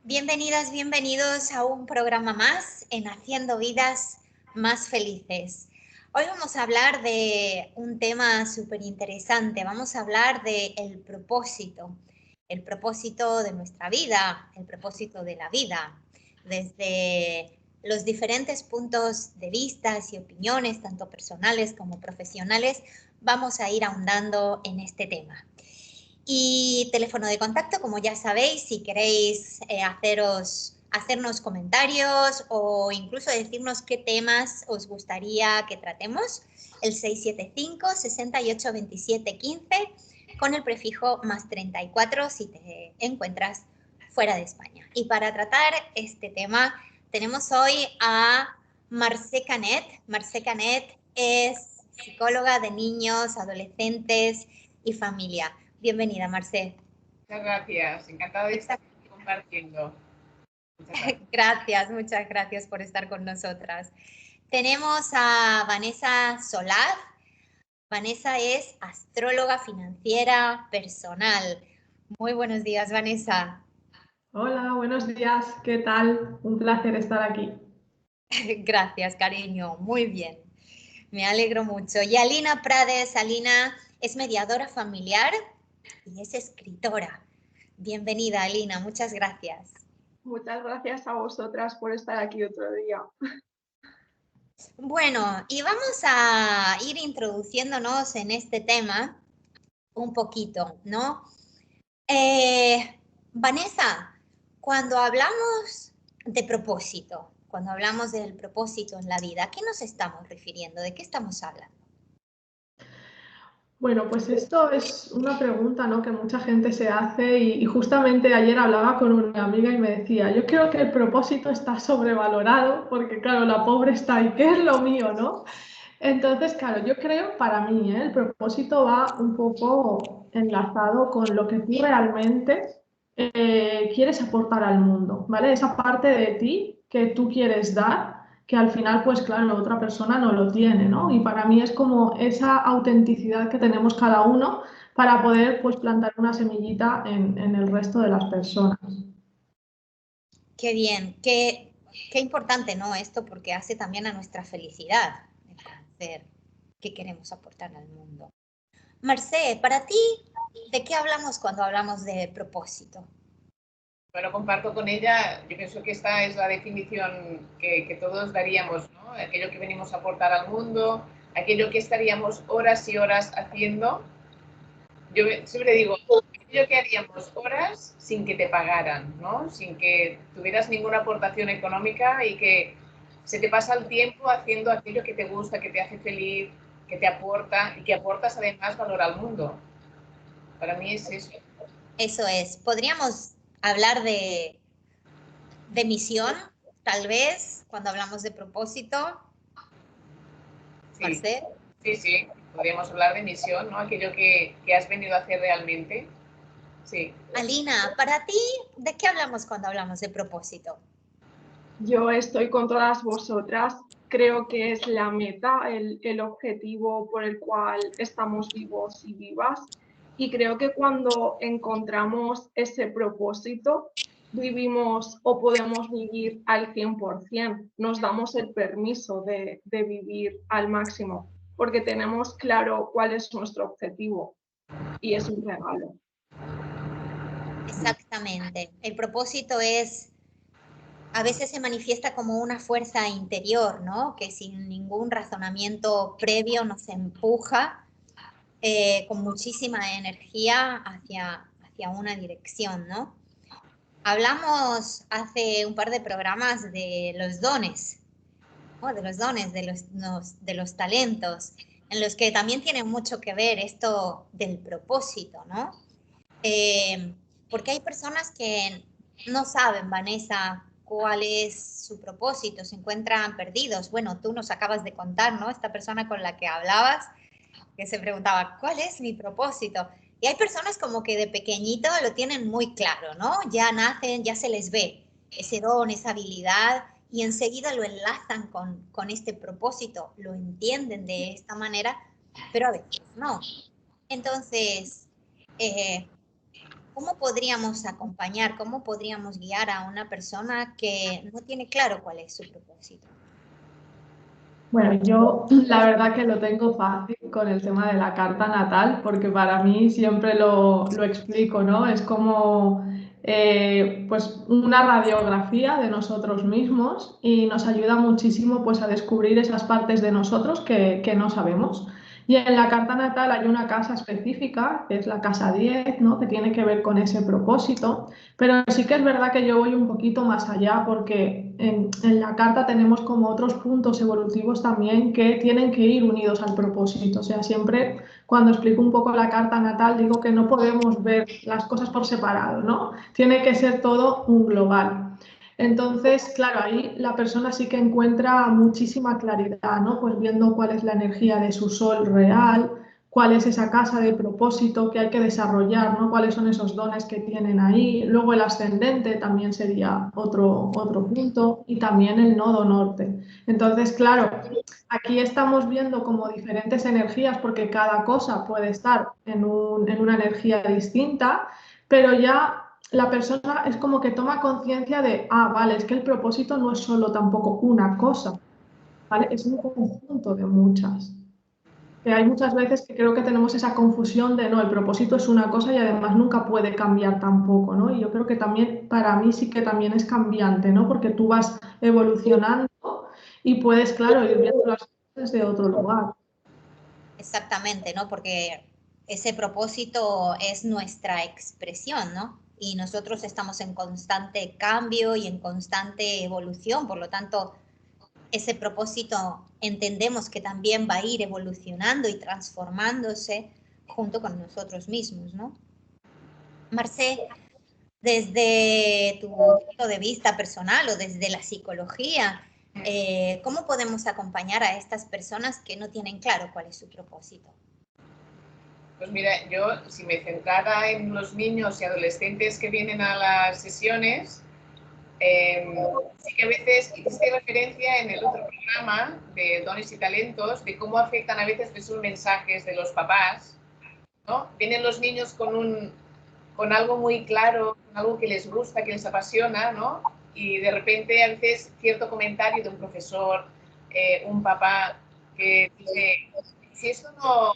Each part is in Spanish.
Bienvenidas, bienvenidos a un programa más en Haciendo Vidas Más Felices. Hoy vamos a hablar de un tema súper interesante. Vamos a hablar del propósito. El propósito de nuestra vida, el propósito de la vida. Desde los diferentes puntos de vista y opiniones, tanto personales como profesionales, vamos a ir ahondando en este tema. Y teléfono de contacto, como ya sabéis, si queréis hacernos comentarios o incluso decirnos qué temas os gustaría que tratemos, el 675-6827-15 con el prefijo más 34 si te encuentras fuera de España. Y para tratar este tema tenemos hoy a Mercè Canet. Mercè Canet es psicóloga de niños, adolescentes y familia. Bienvenida, Mercè. Muchas gracias, encantada de estar aquí compartiendo. Muchas gracias por estar con nosotras. Tenemos a Vanessa Solaz. Vanessa es astróloga financiera personal. Muy buenos días, Vanessa. Hola, buenos días, ¿qué tal? Un placer estar aquí. Gracias, cariño, muy bien. Me alegro mucho. Y Alina Prades, Alina es mediadora familiar y es escritora. Bienvenida, Alina, muchas gracias. Muchas gracias a vosotras por estar aquí otro día. Bueno, y vamos a ir introduciéndonos en este tema un poquito, ¿no? Vanessa, cuando hablamos de propósito, cuando hablamos del propósito en la vida, ¿a qué nos estamos refiriendo? ¿De qué estamos hablando? Bueno, pues esto es una pregunta, ¿no?, que mucha gente se hace y justamente ayer hablaba con una amiga y me decía, yo creo que el propósito está sobrevalorado porque, claro, la pobre está ahí, ¿qué es lo mío, no? Entonces, claro, yo creo, para mí, el propósito va un poco enlazado con lo que tú realmente quieres aportar al mundo, ¿vale? Esa parte de ti que tú quieres dar, que al final, pues claro, otra persona no lo tiene, ¿no? Y para mí es como esa autenticidad que tenemos cada uno para poder, pues, plantar una semillita en el resto de las personas. Qué bien, qué importante, ¿no? Esto porque hace también a nuestra felicidad el conocer qué queremos aportar al mundo. Mercè, para ti, ¿de qué hablamos cuando hablamos de propósito? Bueno, comparto con ella, yo pienso que esta es la definición que todos daríamos, ¿no? Aquello que venimos a aportar al mundo, aquello que estaríamos horas y horas haciendo. Yo siempre digo, aquello que haríamos horas sin que te pagaran, ¿no? Sin que tuvieras ninguna aportación económica y que se te pasa el tiempo haciendo aquello que te gusta, que te hace feliz, que te aporta y que aportas además valor al mundo. Para mí es eso. Eso es. Podríamos hablar de misión, tal vez, cuando hablamos de propósito. Sí, Mercè. sí. Podríamos hablar de misión, ¿no? Aquello que has venido a hacer realmente. Sí. Alina, para ti, ¿de qué hablamos cuando hablamos de propósito? Yo estoy con todas vosotras. Creo que es la meta, el objetivo por el cual estamos vivos y vivas. Y creo que cuando encontramos ese propósito, vivimos o podemos vivir al 100%. Nos damos el permiso de vivir al máximo, porque tenemos claro cuál es nuestro objetivo. Y es un regalo. Exactamente. El propósito a veces se manifiesta como una fuerza interior, ¿no? Que sin ningún razonamiento previo nos empuja con muchísima energía hacia una dirección, ¿no? Hablamos hace un par de programas de los dones, ¿no? De los dones, de los talentos, en los que también tiene mucho que ver esto del propósito, ¿no? Porque hay personas que no saben, Vanessa, cuál es su propósito, se encuentran perdidos. Bueno, tú nos acabas de contar, ¿no? Esta persona con la que hablabas, que se preguntaba, ¿cuál es mi propósito? Y hay personas como que de pequeñito lo tienen muy claro, ¿no? Ya nacen, ya se les ve ese don, esa habilidad, y enseguida lo enlazan con este propósito, lo entienden de esta manera, pero a veces no. Entonces, ¿cómo podríamos acompañar, cómo podríamos guiar a una persona que no tiene claro cuál es su propósito? Bueno, yo la verdad que lo tengo fácil con el tema de la carta natal, porque para mí siempre lo explico, ¿no? Es como pues una radiografía de nosotros mismos y nos ayuda muchísimo pues a descubrir esas partes de nosotros que no sabemos. Y en la carta natal hay una casa específica, que es la casa 10, ¿no? Que tiene que ver con ese propósito. Pero sí que es verdad que yo voy un poquito más allá porque en la carta tenemos como otros puntos evolutivos también que tienen que ir unidos al propósito. O sea, siempre cuando explico un poco la carta natal digo que no podemos ver las cosas por separado, ¿no? Tiene que ser todo un global. Entonces, claro, ahí la persona sí que encuentra muchísima claridad, ¿no? Pues viendo cuál es la energía de su sol real, cuál es esa casa de propósito que hay que desarrollar, ¿no? Cuáles son esos dones que tienen ahí. Luego el ascendente también sería otro punto y también el nodo norte. Entonces, claro, aquí estamos viendo como diferentes energías porque cada cosa puede estar en una energía distinta, pero ya la persona es como que toma conciencia de, vale, es que el propósito no es solo tampoco una cosa, ¿vale? Es un conjunto de muchas. Que hay muchas veces que creo que tenemos esa confusión de, no, el propósito es una cosa y además nunca puede cambiar tampoco, ¿no? Y yo creo que también, para mí sí que también es cambiante, ¿no? Porque tú vas evolucionando y puedes, claro, ir viendo las cosas desde otro lugar. Exactamente, ¿no? Porque ese propósito es nuestra expresión, ¿no? Y nosotros estamos en constante cambio y en constante evolución, por lo tanto, ese propósito entendemos que también va a ir evolucionando y transformándose junto con nosotros mismos, ¿no? Marce, desde tu punto de vista personal o desde la psicología, ¿cómo podemos acompañar a estas personas que no tienen claro cuál es su propósito? Pues mira, yo si me centrara en los niños y adolescentes que vienen a las sesiones, sí que a veces hiciste referencia en el otro programa de Dones y Talentos de cómo afectan a veces esos mensajes de los papás, ¿no? Vienen los niños con algo muy claro, con algo que les gusta, que les apasiona, ¿no? Y de repente a veces cierto comentario de un profesor, un papá que dice, si esto no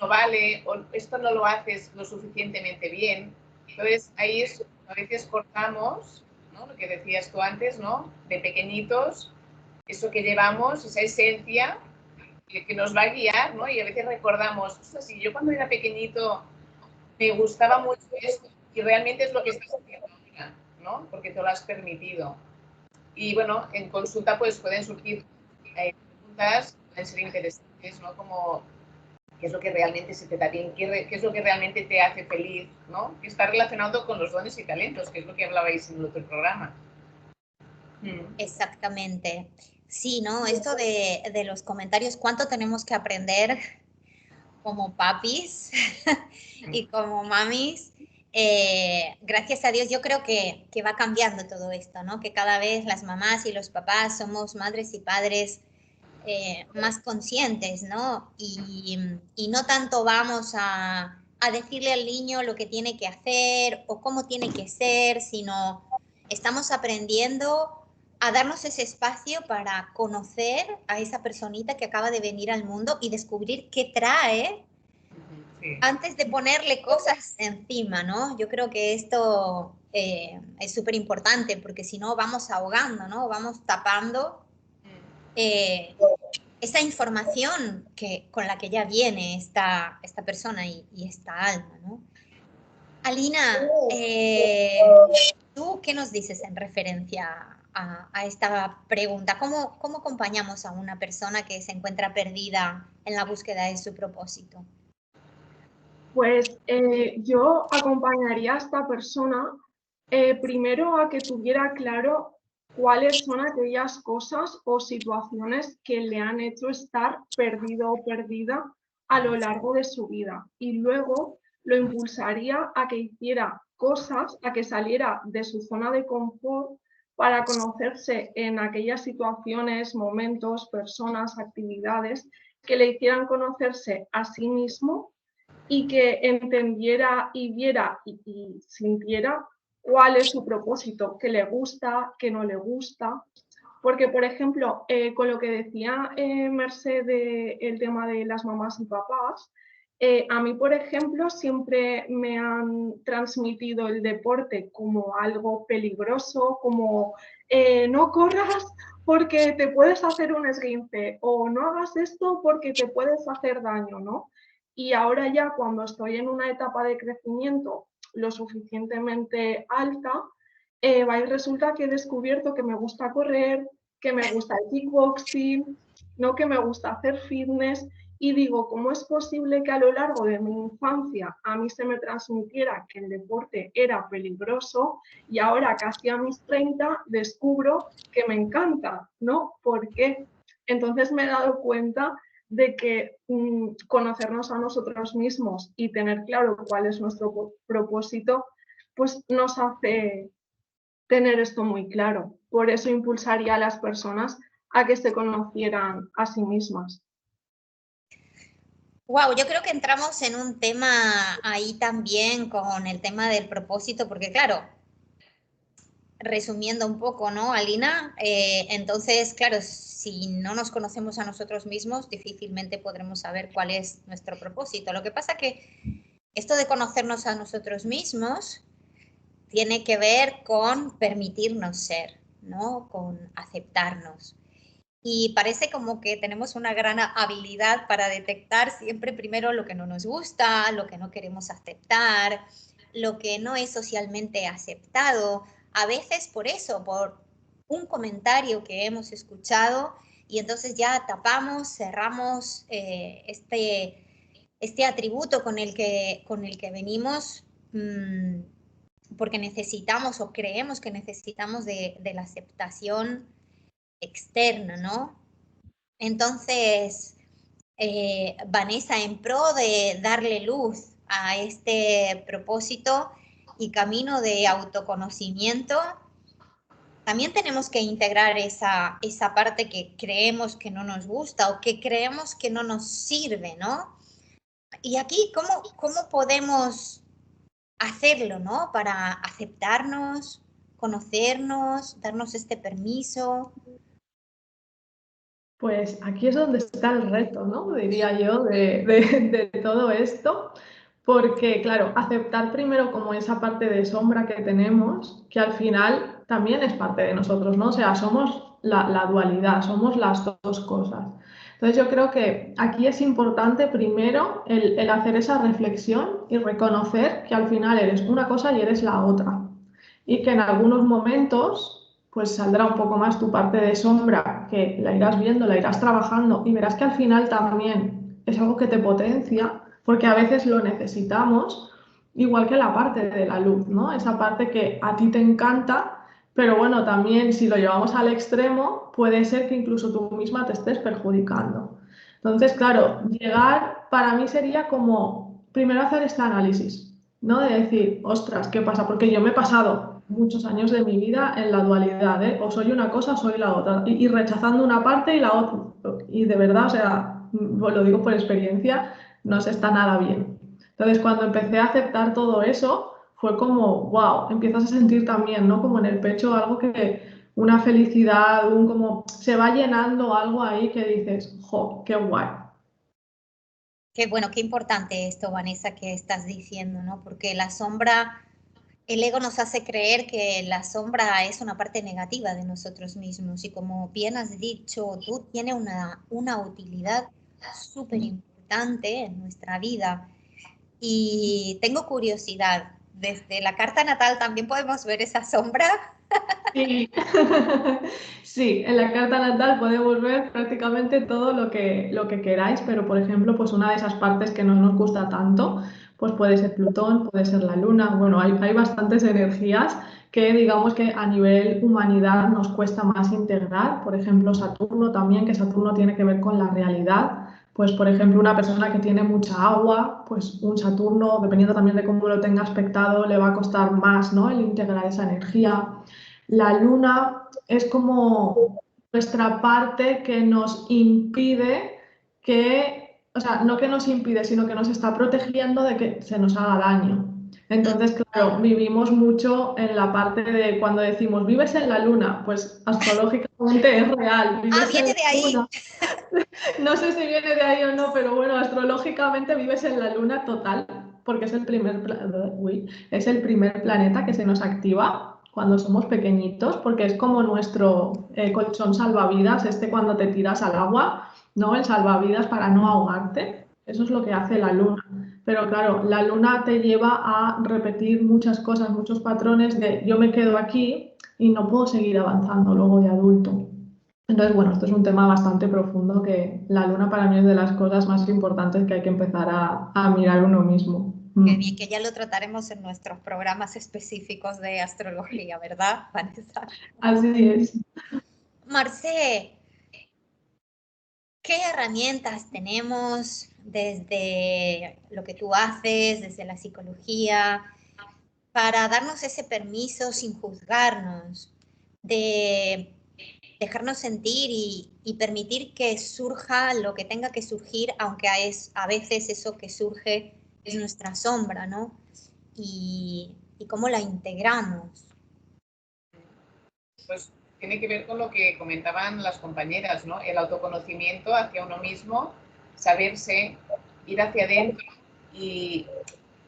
vale o esto no lo haces lo suficientemente bien, entonces ahí es, a veces cortamos, ¿no? Lo que decías tú antes, ¿no? De pequeñitos, eso que llevamos, esa esencia que nos va a guiar, ¿no? Y a veces recordamos, ostras, si yo cuando era pequeñito me gustaba mucho esto y realmente es lo que estás haciendo ahora, ¿no? Porque te lo has permitido. Y bueno, en consulta pues pueden surgir preguntas, pueden ser interesantes, ¿no? Como qué es lo que realmente se te da bien, qué es lo que realmente te hace feliz, ¿no? Que está relacionado con los dones y talentos, que es lo que hablabais en el otro programa. Exactamente. Sí, ¿no? Esto de los comentarios, ¿cuánto tenemos que aprender como papis y como mamis? Gracias a Dios, yo creo que va cambiando todo esto, ¿no? Que cada vez las mamás y los papás somos madres y padres más conscientes, ¿no? Y no tanto vamos a decirle al niño lo que tiene que hacer o cómo tiene que ser, sino estamos aprendiendo a darnos ese espacio para conocer a esa personita que acaba de venir al mundo y descubrir qué trae antes de ponerle cosas encima, ¿no? Yo creo que esto es súper importante porque si no vamos ahogando, ¿no? Vamos tapando esa información con la que ya viene esta persona y esta alma, ¿no? Alina, ¿tú qué nos dices en referencia a esta pregunta? ¿Cómo acompañamos a una persona que se encuentra perdida en la búsqueda de su propósito? Pues yo acompañaría a esta persona primero a que tuviera claro cuáles son aquellas cosas o situaciones que le han hecho estar perdido o perdida a lo largo de su vida. Y luego lo impulsaría a que hiciera cosas, a que saliera de su zona de confort para conocerse en aquellas situaciones, momentos, personas, actividades que le hicieran conocerse a sí mismo y que entendiera y viera y sintiera cuál es su propósito, qué le gusta, qué no le gusta. Porque, por ejemplo, con lo que decía Merced del tema de las mamás y papás, a mí, por ejemplo, siempre me han transmitido el deporte como algo peligroso, como no corras porque te puedes hacer un esguince o no hagas esto porque te puedes hacer daño, ¿no? Y ahora ya cuando estoy en una etapa de crecimiento lo suficientemente alta, y resulta que he descubierto que me gusta correr, que me gusta el kickboxing, ¿no? Que me gusta hacer fitness y digo, ¿cómo es posible que a lo largo de mi infancia a mí se me transmitiera que el deporte era peligroso y ahora casi a mis 30 descubro que me encanta, ¿no? ¿Por qué? Entonces me he dado cuenta de que conocernos a nosotros mismos y tener claro cuál es nuestro propósito, pues nos hace tener esto muy claro. Por eso impulsaría a las personas a que se conocieran a sí mismas. Wow, yo creo que entramos en un tema ahí también con el tema del propósito, porque claro, resumiendo un poco, ¿no, Alina? Entonces, claro, si no nos conocemos a nosotros mismos, difícilmente podremos saber cuál es nuestro propósito. Lo que pasa que esto de conocernos a nosotros mismos tiene que ver con permitirnos ser, ¿no? Con aceptarnos. Y parece como que tenemos una gran habilidad para detectar siempre primero lo que no nos gusta, lo que no queremos aceptar, lo que no es socialmente aceptado. A veces por eso, por un comentario que hemos escuchado y entonces ya tapamos, cerramos este atributo con el que venimos porque necesitamos o creemos que necesitamos de la aceptación externa, ¿no? Entonces, Vanessa, en pro de darle luz a este propósito y camino de autoconocimiento, también tenemos que integrar esa parte que creemos que no nos gusta o que creemos que no nos sirve, ¿no? Y aquí, ¿cómo podemos hacerlo, ¿no? Para aceptarnos, conocernos, darnos este permiso. Pues aquí es donde está el reto, ¿no? Diría yo, de todo esto, porque, claro, aceptar primero como esa parte de sombra que tenemos, que al final también es parte de nosotros, ¿no? O sea, somos la dualidad, somos las dos cosas. Entonces yo creo que aquí es importante primero el hacer esa reflexión y reconocer que al final eres una cosa y eres la otra. Y que en algunos momentos pues saldrá un poco más tu parte de sombra, que la irás viendo, la irás trabajando y verás que al final también es algo que te potencia, porque a veces lo necesitamos, igual que la parte de la luz, ¿no? Esa parte que a ti te encanta, pero bueno, también si lo llevamos al extremo, puede ser que incluso tú misma te estés perjudicando. Entonces, claro, llegar para mí sería como primero hacer este análisis, ¿no? De decir, ostras, ¿qué pasa? Porque yo me he pasado muchos años de mi vida en la dualidad, ¿eh? O soy una cosa o soy la otra, y rechazando una parte y la otra. Y de verdad, o sea, lo digo por experiencia, no se está nada bien. Entonces, cuando empecé a aceptar todo eso, fue como, wow, empiezas a sentir también, ¿no? Como en el pecho algo que, una felicidad, como se va llenando algo ahí que dices, jo, qué guay. Qué bueno, qué importante esto, Vanessa, que estás diciendo, ¿no? Porque la sombra, el ego nos hace creer que la sombra es una parte negativa de nosotros mismos y como bien has dicho, tú tiene una utilidad súper importante en nuestra vida. Y tengo curiosidad, desde la carta natal también podemos ver esa sombra. Sí. Sí, en la carta natal podemos ver prácticamente todo lo que queráis, pero por ejemplo, pues una de esas partes que no nos gusta tanto, pues puede ser Plutón, puede ser la Luna, bueno, hay bastantes energías que digamos que a nivel humanidad nos cuesta más integrar, por ejemplo Saturno también, que Saturno tiene que ver con la realidad, pues por ejemplo una persona que tiene mucha agua, pues un Saturno, dependiendo también de cómo lo tenga aspectado, le va a costar más, ¿no? El integrar esa energía. La luna es como nuestra parte que nos impide que o sea, no que nos impide, sino que nos está protegiendo de que se nos haga daño. Entonces, claro, vivimos mucho en la parte de cuando decimos, vives en la luna, pues astrológicamente es real, vives en viene de la ahí. luna. No sé si viene de ahí o no, pero bueno, astrológicamente vives en la luna total, porque es el es el primer planeta que se nos activa cuando somos pequeñitos, porque es como nuestro colchón salvavidas, cuando te tiras al agua, ¿no? El salvavidas para no ahogarte. Eso es lo que hace la luna. Pero claro, la luna te lleva a repetir muchas cosas, muchos patrones de yo me quedo aquí y no puedo seguir avanzando luego de adulto. Entonces, bueno, esto es un tema bastante profundo que la luna para mí es de las cosas más importantes que hay que empezar a mirar uno mismo. Qué bien, que ya lo trataremos en nuestros programas específicos de astrología, ¿verdad, Vanessa? Así es. Marcé, ¿qué herramientas tenemos desde lo que tú haces, desde la psicología, para darnos ese permiso sin juzgarnos, de dejarnos sentir y permitir que surja lo que tenga que surgir, aunque a veces eso que surge es nuestra sombra, ¿no? Y cómo la integramos? Pues tiene que ver con lo que comentaban las compañeras, ¿no? El autoconocimiento hacia uno mismo, saberse, ir hacia adentro y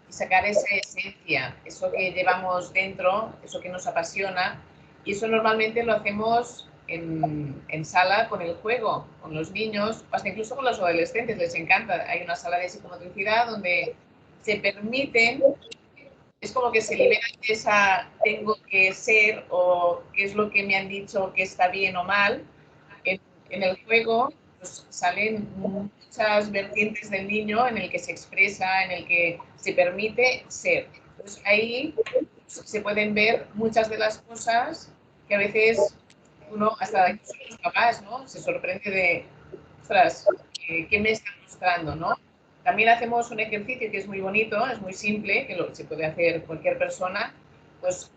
sacar esa esencia, eso que llevamos dentro, eso que nos apasiona, y eso normalmente lo hacemos en sala con el juego, con los niños, hasta incluso con los adolescentes, les encanta. Hay una sala de psicomotricidad donde se permiten, es como que se liberan de esa tengo que ser o qué es lo que me han dicho que está bien o mal. En el juego pues, salen muchas vertientes del niño en el que se expresa, en el que se permite ser. Entonces ahí se pueden ver muchas de las cosas que a veces uno, hasta los papás, ¿no? Se sorprende de, ostras, ¿qué me están mostrando, no? También hacemos un ejercicio que es muy bonito, es muy simple, que se puede hacer cualquier persona, pues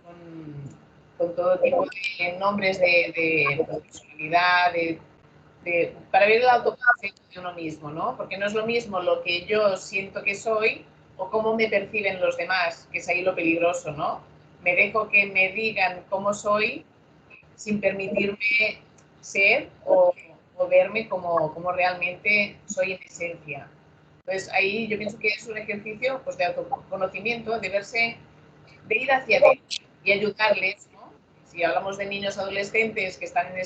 con todo tipo de nombres de personalidad, para ver el autoconcepto de uno mismo, ¿no? Porque no es lo mismo lo que yo siento que soy o cómo me perciben los demás, que es ahí lo peligroso, ¿no? Me dejo que me digan cómo soy sin permitirme ser o verme como realmente soy en esencia. Entonces ahí yo pienso que es un ejercicio pues, de autoconocimiento, de verse, de ir hacia adentro y ayudarles, ¿no? Si hablamos de niños adolescentes que están en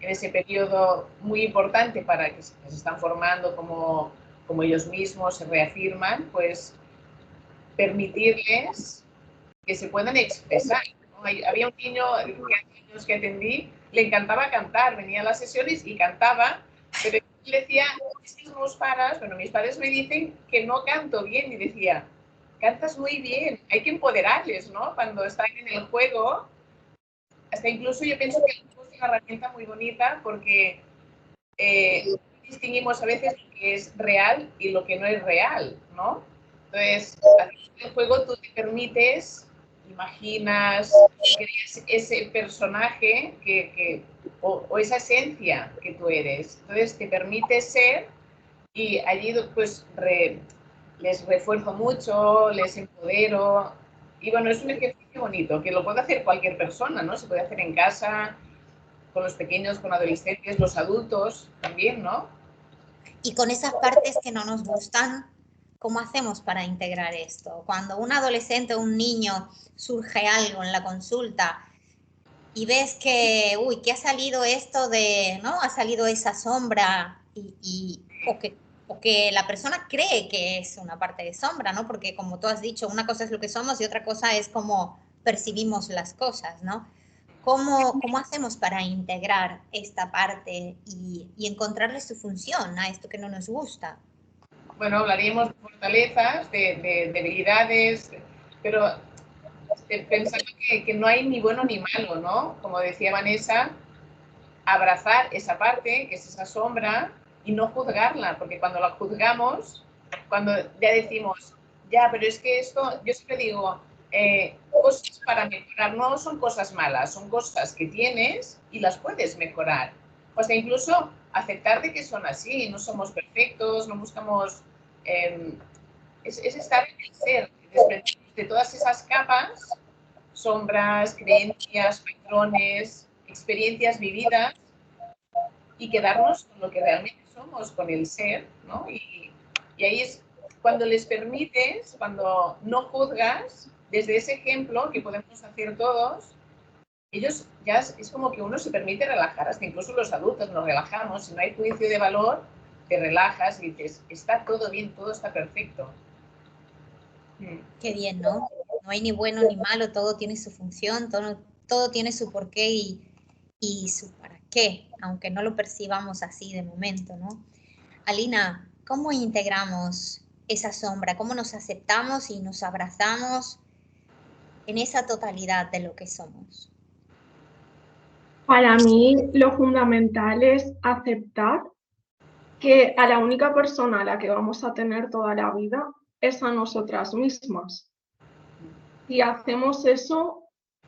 ese periodo muy importante para que se están formando como ellos mismos, se reafirman, pues permitirles que se puedan expresar, ¿no? Había un niño que hace años que atendí, le encantaba cantar, venía a las sesiones y cantaba, pero le decía, es que no paras, bueno, mis padres me dicen que no canto bien, y decía, cantas muy bien, hay que empoderarles, ¿no? Cuando están en el juego, hasta incluso yo pienso que el juego es una herramienta muy bonita porque distinguimos a veces lo que es real y lo que no es real, ¿no? Entonces, en el juego tú te permites, imaginas, creas ese personaje o esa esencia que tú eres. Entonces, te permite ser y allí pues les refuerzo mucho, les empodero. Y bueno, es un ejercicio bonito que lo puede hacer cualquier persona, ¿no? Se puede hacer en casa, con los pequeños, con adolescentes, los adultos también, ¿no? Y con esas partes que no nos gustan, ¿cómo hacemos para integrar esto? Cuando un adolescente o un niño surge algo en la consulta y ves que, uy, que ha salido esto de, ¿no? Ha salido esa sombra o que la persona cree que es una parte de sombra, ¿no? Porque como tú has dicho, una cosa es lo que somos y otra cosa es cómo percibimos las cosas, ¿no? ¿Cómo hacemos para integrar esta parte y encontrarle su función a esto que no nos gusta? Bueno, hablaríamos de fortalezas, de debilidades, pero pensando que no hay ni bueno ni malo, ¿no? Como decía Vanessa, abrazar esa parte, que es esa sombra, y no juzgarla, porque cuando la juzgamos, cuando ya decimos, ya, pero es que esto, yo siempre digo, cosas para mejorar no son cosas malas, son cosas que tienes y las puedes mejorar. O sea, incluso aceptar de que son así, no somos perfectos, no buscamos... es estar en el ser, desprendernos de todas esas capas, sombras, creencias, patrones, experiencias vividas, y quedarnos con lo que realmente somos, con el ser, ¿no? Y ahí es cuando les permites, cuando no juzgas, desde ese ejemplo que podemos hacer todos, ellos ya es como que uno se permite relajar, hasta incluso los adultos nos relajamos, si no hay juicio de valor, te relajas y dices, está todo bien, todo está perfecto. Qué bien, ¿no? No hay ni bueno ni malo, todo tiene su función, todo tiene su porqué y su para qué, aunque no lo percibamos así de momento, ¿no? Alina, ¿cómo integramos esa sombra? ¿Cómo nos aceptamos y nos abrazamos en esa totalidad de lo que somos? Para mí lo fundamental es aceptar que a la única persona a la que vamos a tener toda la vida es a nosotras mismas. Si hacemos eso,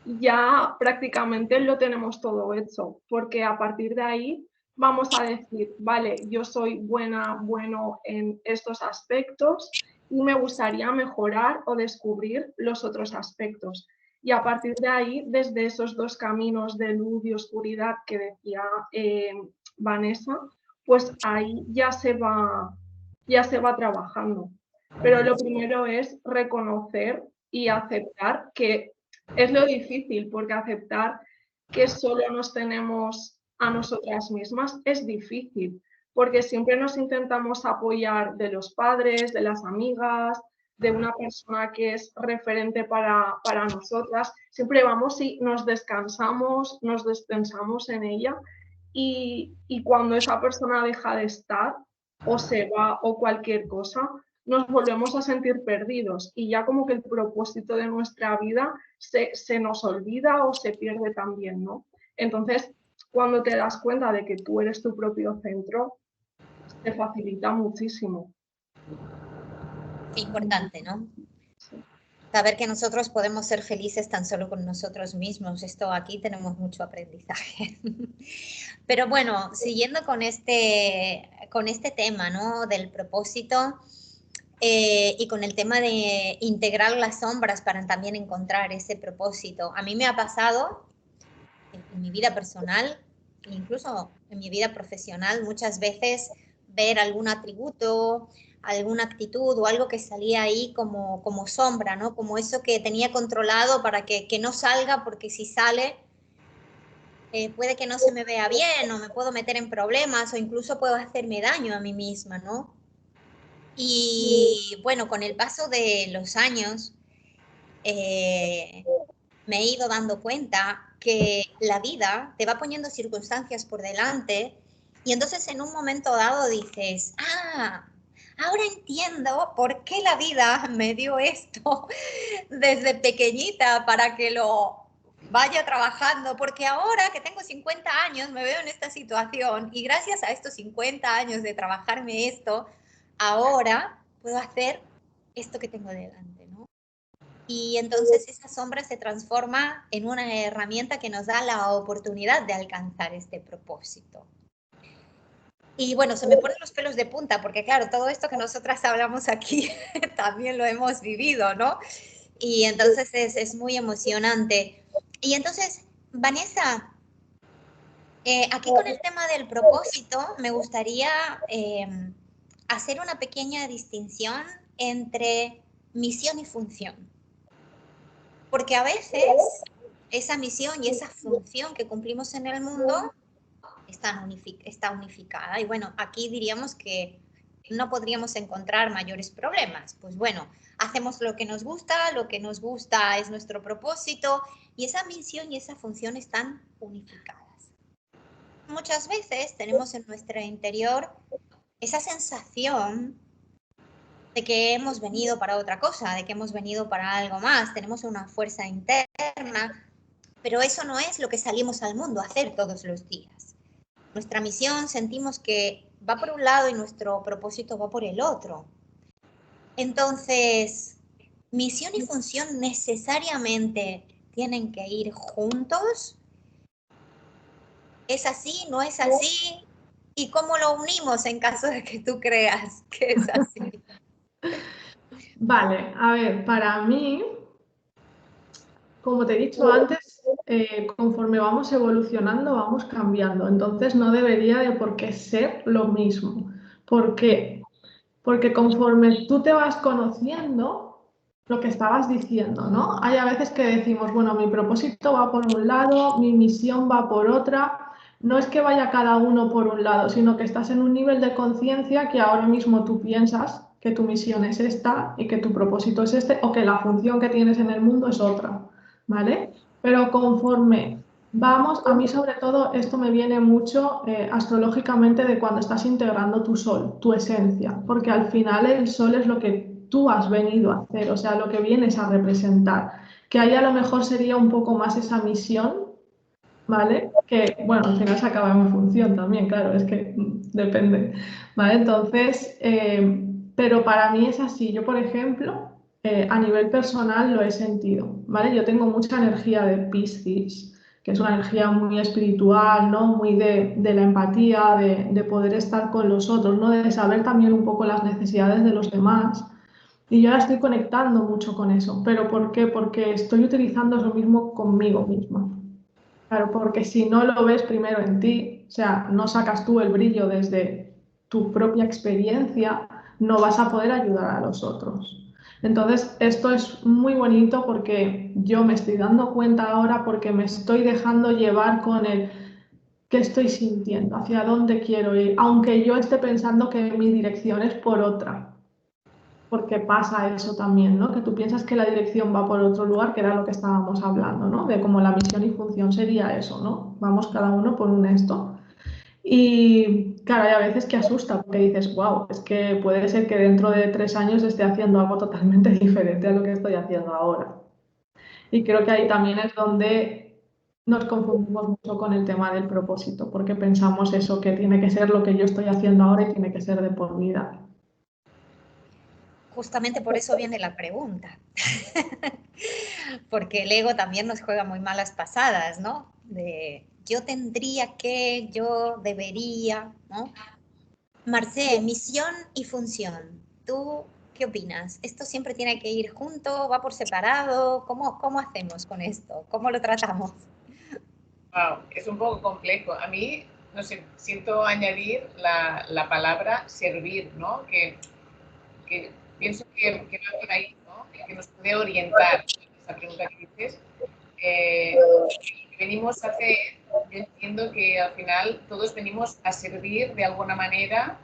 ya prácticamente lo tenemos todo hecho, porque a partir de ahí vamos a decir, vale, yo soy bueno en estos aspectos y me gustaría mejorar o descubrir los otros aspectos. Y a partir de ahí, desde esos dos caminos de luz y oscuridad que decía Vanessa, pues ahí ya se va trabajando. Pero lo primero es reconocer y aceptar que es lo difícil, porque aceptar que solo nos tenemos a nosotras mismas es difícil, porque siempre nos intentamos apoyar de los padres, de las amigas, de una persona que es referente para nosotras. Siempre vamos y nos descansamos, nos despensamos en ella y cuando esa persona deja de estar o se va o cualquier cosa, nos volvemos a sentir perdidos y ya como que el propósito de nuestra vida se nos olvida o se pierde también, ¿no? Entonces, cuando te das cuenta de que tú eres tu propio centro, te facilita muchísimo. Qué importante, ¿no? Sí. Saber que nosotros podemos ser felices tan solo con nosotros mismos. Esto aquí tenemos mucho aprendizaje. Pero bueno, siguiendo con este tema, ¿no? Del propósito y con el tema de integrar las sombras para también encontrar ese propósito. A mí me ha pasado en mi vida personal, incluso en mi vida profesional, muchas veces ver algún atributo, alguna actitud o algo que salía ahí como sombra, ¿no? Como eso que tenía controlado para que no salga, porque si sale, puede que no se me vea bien o me puedo meter en problemas o incluso puedo hacerme daño a mí misma, ¿no? Y bueno, con el paso de los años, me he ido dando cuenta que la vida te va poniendo circunstancias por delante y entonces en un momento dado dices, ahora entiendo por qué la vida me dio esto desde pequeñita para que lo vaya trabajando, porque ahora que tengo 50 años me veo en esta situación y gracias a estos 50 años de trabajarme esto, ahora puedo hacer esto que tengo delante, ¿no? Y entonces esa sombra se transforma en una herramienta que nos da la oportunidad de alcanzar este propósito. Y bueno, se me ponen los pelos de punta porque claro, todo esto que nosotras hablamos aquí también lo hemos vivido, ¿no? Y entonces es muy emocionante. Y entonces, Vanessa, aquí con el tema del propósito, me gustaría hacer una pequeña distinción entre misión y función. Porque a veces esa misión y esa función que cumplimos en el mundo está unificada. Y bueno, aquí diríamos que no podríamos encontrar mayores problemas. Pues bueno, hacemos lo que nos gusta es nuestro propósito y esa misión y esa función están unificadas. Muchas veces tenemos en nuestro interior esa sensación de que hemos venido para otra cosa, de que hemos venido para algo más, tenemos una fuerza interna, pero eso no es lo que salimos al mundo a hacer todos los días. Nuestra misión sentimos que va por un lado y nuestro propósito va por el otro. Entonces, misión y función necesariamente tienen que ir juntos. ¿Es así? ¿No es así? ¿Y cómo lo unimos en caso de que tú creas que es así? Vale, a ver, para mí, como te he dicho antes, conforme vamos evolucionando, vamos cambiando. Entonces no debería de por qué ser lo mismo. ¿Por qué? Porque conforme tú te vas conociendo, lo que estabas diciendo, ¿no? Hay a veces que decimos, bueno, mi propósito va por un lado, mi misión va por otra. No es que vaya cada uno por un lado, sino que estás en un nivel de conciencia que ahora mismo tú piensas que tu misión es esta y que tu propósito es este, o que la función que tienes en el mundo es otra, ¿vale? Pero conforme vamos, a mí sobre todo esto me viene mucho astrológicamente de cuando estás integrando tu sol, tu esencia, porque al final el sol es lo que tú has venido a hacer, o sea, lo que vienes a representar, que ahí a lo mejor sería un poco más esa misión, ¿vale? Que, bueno, al final se acaba en función también, claro, es que depende, ¿vale? Entonces, pero para mí es así, yo por ejemplo, a nivel personal lo he sentido, ¿vale? Yo tengo mucha energía de Piscis, que es una energía muy espiritual, ¿no? Muy de la empatía, de poder estar con los otros, ¿no? De saber también un poco las necesidades de los demás. Y yo ahora estoy conectando mucho con eso. ¿Pero por qué? Porque estoy utilizando eso mismo conmigo misma. Claro, porque si no lo ves primero en ti, o sea, no sacas tú el brillo desde tu propia experiencia, no vas a poder ayudar a los otros. Entonces, esto es muy bonito porque yo me estoy dando cuenta ahora porque me estoy dejando llevar con el qué estoy sintiendo, hacia dónde quiero ir, aunque yo esté pensando que mi dirección es por otra, porque pasa eso también, ¿no? Que tú piensas que la dirección va por otro lugar, que era lo que estábamos hablando, ¿no? De cómo la misión y función sería eso, ¿no? Vamos cada uno por un esto. Y claro, hay a veces que asusta, porque dices, wow, es que puede ser que dentro de 3 años esté haciendo algo totalmente diferente a lo que estoy haciendo ahora. Y creo que ahí también es donde nos confundimos mucho con el tema del propósito, porque pensamos eso, que tiene que ser lo que yo estoy haciendo ahora y tiene que ser de por vida. Justamente por eso viene la pregunta. Porque el ego también nos juega muy malas pasadas, ¿no? De yo tendría que, yo debería, ¿no? Marcé, misión y función. ¿Tú qué opinas? ¿Esto siempre tiene que ir junto? ¿Va por separado? ¿Cómo hacemos con esto? ¿Cómo lo tratamos? Wow, es un poco complejo. A mí, no sé, siento añadir la palabra servir, ¿no? Que pienso que va por ahí, ¿no? Que nos puede orientar esa pregunta que dices. Venimos a hacer, yo entiendo que al final todos venimos a servir de alguna manera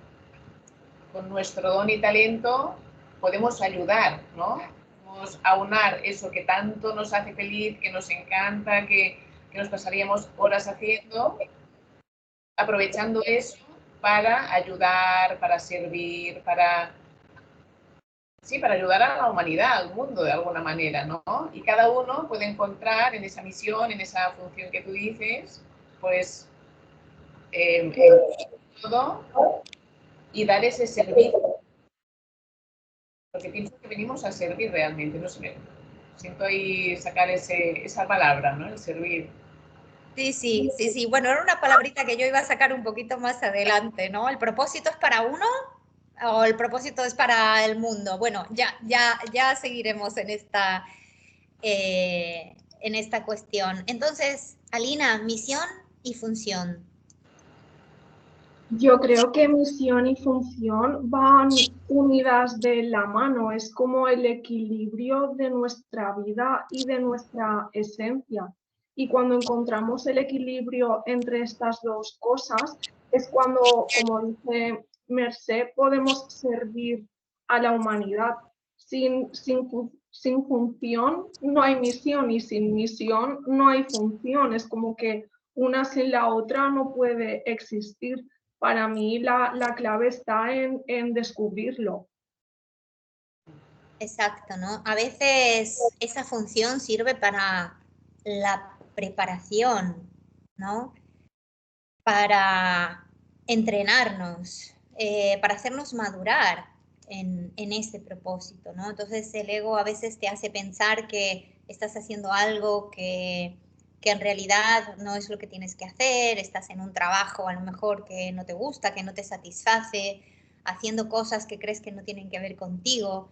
con nuestro don y talento, podemos ayudar, ¿no? Podemos aunar eso que tanto nos hace feliz, que nos encanta, que nos pasaríamos horas haciendo, aprovechando eso para ayudar, para servir, sí, para ayudar a la humanidad, al mundo de alguna manera, ¿no? Y cada uno puede encontrar en esa misión, en esa función que tú dices, pues todo y dar ese servicio. Porque pienso que venimos a servir realmente, no sé, siento ahí sacar esa palabra, ¿no? El servir. Sí, sí, sí, sí. Bueno, era una palabrita que yo iba a sacar un poquito más adelante, ¿no? ¿El propósito es para uno o el propósito es para el mundo? Bueno, ya seguiremos en esta cuestión. Entonces, Alina, misión y función. Yo creo que misión y función van unidas de la mano, es como el equilibrio de nuestra vida y de nuestra esencia. Y cuando encontramos el equilibrio entre estas dos cosas, es cuando, como dice Mercé, podemos servir a la humanidad. Sin función no hay misión y sin misión no hay función. Es como que una sin la otra no puede existir. Para mí la clave está en descubrirlo. Exacto, ¿no? A veces esa función sirve para la preparación, ¿no? Para entrenarnos, para hacernos madurar en ese propósito, ¿no? Entonces el ego a veces te hace pensar que estás haciendo algo que que en realidad no es lo que tienes que hacer, estás en un trabajo a lo mejor que no te gusta, que no te satisface, haciendo cosas que crees que no tienen que ver contigo.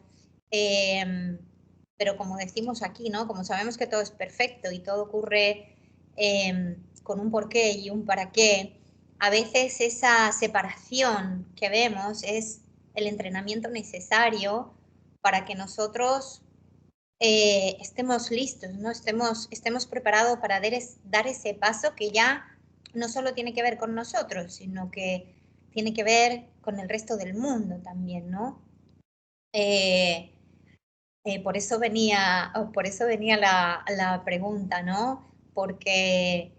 Pero como decimos aquí, ¿no? Como sabemos que todo es perfecto y todo ocurre con un porqué y un para qué, a veces esa separación que vemos es el entrenamiento necesario para que nosotros estemos listos, ¿no? Estemos preparados para dar ese paso que ya no solo tiene que ver con nosotros, sino que tiene que ver con el resto del mundo también, ¿no? Por eso venía la pregunta, ¿no? Porque